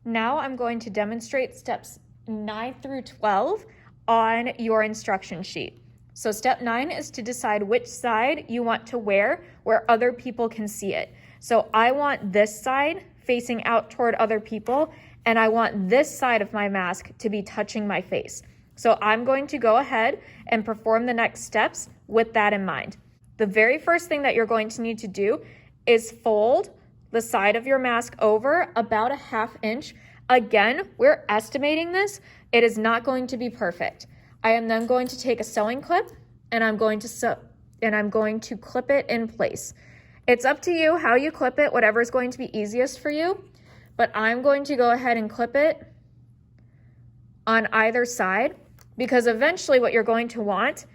Now I'm going to demonstrate steps 9 through 12 on your instruction sheet. So step 9 is to decide which side you want to wear where other people can see it. So I want this side facing out toward other people, and I want this side of my mask to be touching my face. So I'm going to go ahead and perform the next steps with that in mind. The very first thing that you're going to need to do is fold the side of your mask over about a ½ inch. Again, we're estimating this. It is not going to be perfect. I am then going to take a sewing clip and I'm going to clip it in place. It's up to you how you clip it, whatever is going to be easiest for you, but I'm going to go ahead and clip it on either side, because eventually what you're going to want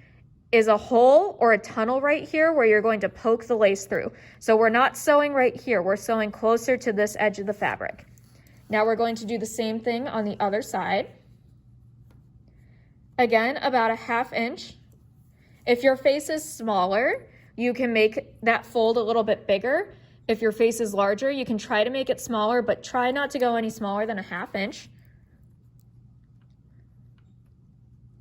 is a hole or a tunnel right here where you're going to poke the lace through. So we're not sewing right here, we're sewing closer to this edge of the fabric. Now we're going to do the same thing on the other side. Again, about a ½ inch. If your face is smaller, you can make that fold a little bit bigger. If your face is larger, you can try to make it smaller, but try not to go any smaller than a ½ inch.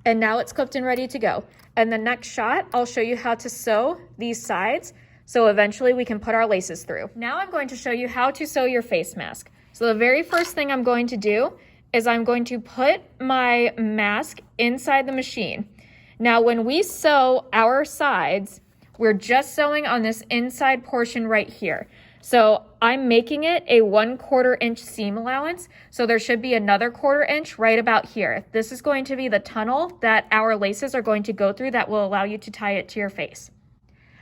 And now it's clipped and ready to go. And the next shot, I'll show you how to sew these sides so eventually we can put our laces through. Now I'm going to show you how to sew your face mask. So the very first thing I'm going to do is I'm going to put my mask inside the machine. Now when we sew our sides, we're just sewing on this inside portion right here. So I'm making it a 1/4 inch seam allowance. So there should be another 1/4 inch right about here. This is going to be the tunnel that our laces are going to go through that will allow you to tie it to your face.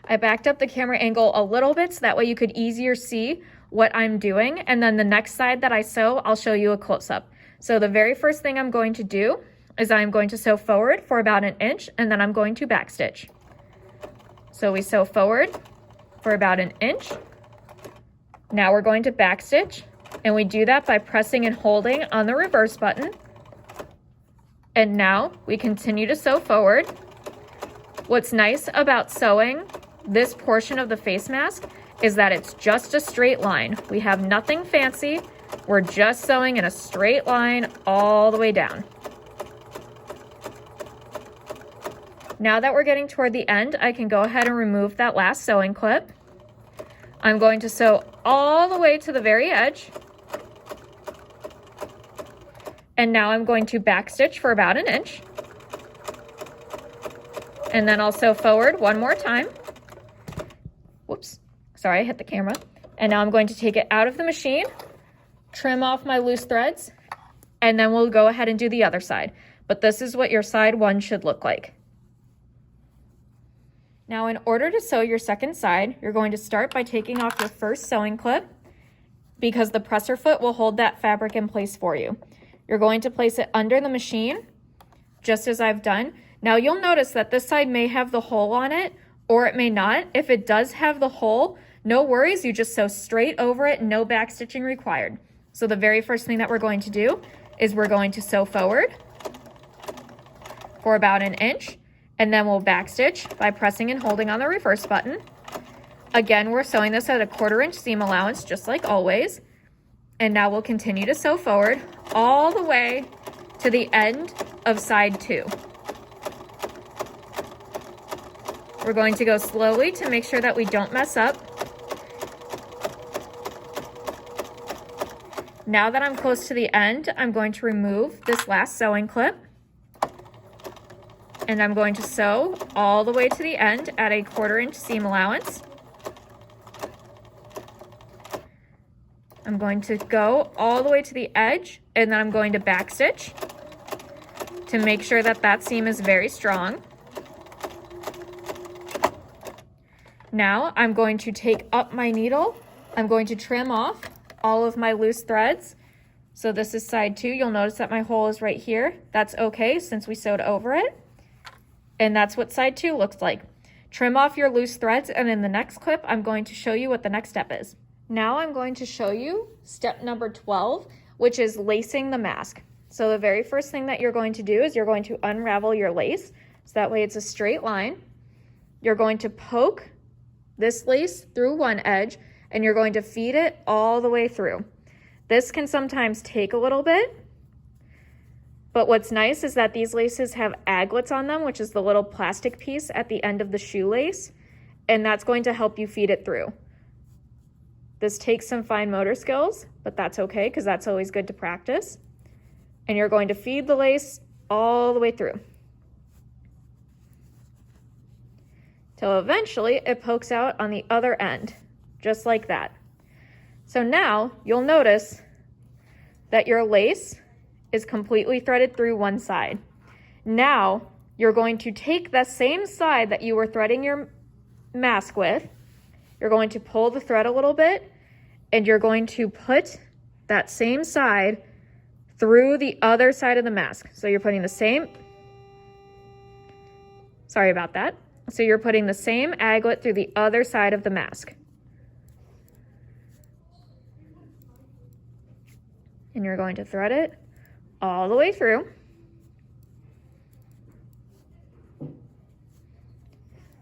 I backed up the camera angle a little bit so that way you could easier see what I'm doing. And then the next side that I sew, I'll show you a close-up. So the very first thing I'm going to do is I'm going to sew forward for about 1 inch, and then I'm going to backstitch. So we sew forward for about 1 inch. Now we're going to backstitch, and we do that by pressing and holding on the reverse button. And now we continue to sew forward. What's nice about sewing this portion of the face mask is that it's just a straight line. We have nothing fancy. We're just sewing in a straight line all the way down. Now that we're getting toward the end, I can go ahead and remove that last sewing clip. I'm going to sew all the way to the very edge. And now I'm going to backstitch for about 1 inch. And then I'll sew forward one more time. Whoops, sorry, I hit the camera. And now I'm going to take it out of the machine, trim off my loose threads, and then we'll go ahead and do the other side. But this is what your side 1 should look like. Now in order to sew your second side, you're going to start by taking off your first sewing clip because the presser foot will hold that fabric in place for you. You're going to place it under the machine, just as I've done. Now you'll notice that this side may have the hole on it, or it may not. If it does have the hole, no worries, you just sew straight over it, no backstitching required. So the very first thing that we're going to do is we're going to sew forward for about 1 inch. And then we'll backstitch by pressing and holding on the reverse button. Again, we're sewing this at a 1/4 inch seam allowance, just like always. And now we'll continue to sew forward all the way to the end of side 2. We're going to go slowly to make sure that we don't mess up. Now that I'm close to the end, I'm going to remove this last sewing clip. And I'm going to sew all the way to the end at a 1/4 inch seam allowance. I'm going to go all the way to the edge, and then I'm going to backstitch to make sure that that seam is very strong. Now I'm going to take up my needle. I'm going to trim off all of my loose threads. So this is side 2. You'll notice that my hole is right here. That's okay since we sewed over it. And that's what side 2 looks like. Trim off your loose threads, and in the next clip, I'm going to show you what the next step is. Now I'm going to show you step number 12, which is lacing the mask. So the very first thing that you're going to do is you're going to unravel your lace. So that way it's a straight line. You're going to poke this lace through one edge, and you're going to feed it all the way through. This can sometimes take a little bit, but what's nice is that these laces have aglets on them, which is the little plastic piece at the end of the shoelace, and that's going to help you feed it through. This takes some fine motor skills, but that's okay because that's always good to practice. And you're going to feed the lace all the way through till eventually it pokes out on the other end, just like that. So now you'll notice that your lace is completely threaded through one side. Now you're going to take the same side that you were threading your mask with, you're going to pull the thread a little bit, and you're going to put that same side through the other side of the mask. So you're putting the same, sorry about that. So you're putting the same aglet through the other side of the mask. And you're going to thread it all the way through.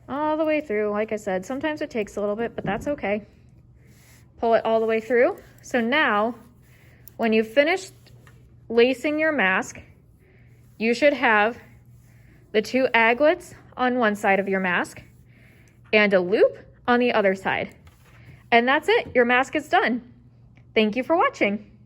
All the way through. Like I said, sometimes it takes a little bit, but that's okay. Pull it all the way through. So now, when you've finished lacing your mask, you should have the two aglets on one side of your mask and a loop on the other side. And that's it. Your mask is done. Thank you for watching.